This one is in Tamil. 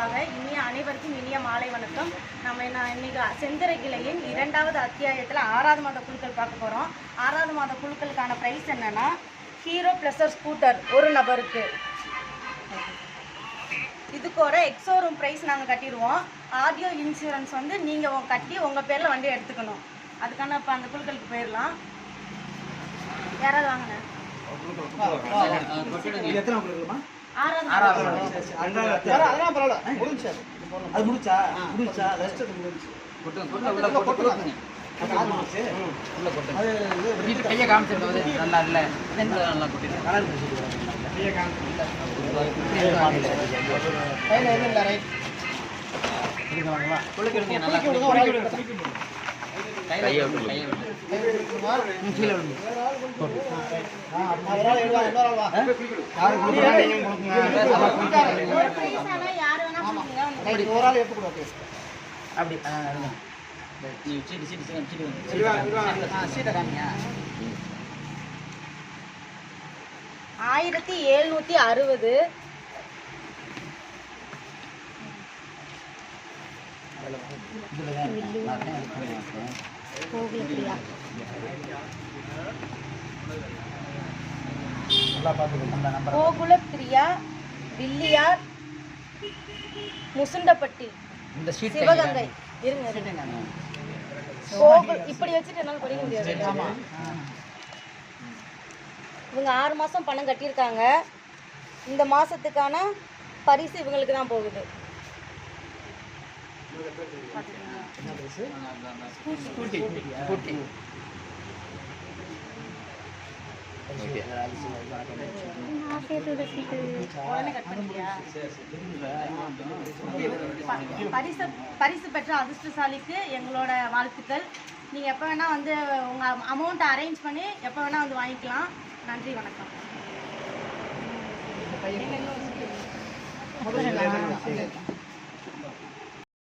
சார்பாக இனிய அனைவருக்கும் இனிய மாலை வணக்கம். நம்ம இன்னைக்கு செந்தரை கிளையின் 2வது அத்தியாயத்தில் 6வது மாத குழுக்கள் பார்க்க போகிறோம். 6வது மாத குழுக்களுக்கான ப்ரைஸ் என்னென்னா, ஹீரோ ப்ளஸர் ஸ்கூட்டர் ஒரு நபருக்கு. இதுக்கு ஒரு எக்ஸோரூம் ப்ரைஸ் நாங்கள் கட்டிடுவோம். ஆடியோ இன்சூரன்ஸ் வந்து நீங்கள் கட்டி உங்கள் பேரில் வண்டி எடுத்துக்கணும். அதுக்கான இப்போ அந்த குழுக்களுக்கு போயிடலாம். யாராவது வாங்கினேன் கையை காமிச்சிருந்தது நல்லா இல்லை நல்லா அப்படி 1760 கோகுலப்பிரியா வில்லியார் முசுண்டப்பட்டி சிவகங்கை. இருங்க இப்படி வச்சுட்டு என்னால் படிக்க முடியாது. இவங்க 6 மாதம் பணம் கட்டியிருக்காங்க. இந்த மாதத்துக்கான பரிசு இவங்களுக்கு தான் போகுது. பரிசு பெற்ற அதிர்ஷ்டசாலிக்கு எங்களோட வாழ்த்துக்கள். நீங்கள் எப்போ வேணால் வந்து உங்கள் அமௌண்ட்டை அரேஞ்ச் பண்ணி எப்போ வேணால் வந்து வாங்கிக்கலாம். நன்றி, வணக்கம்.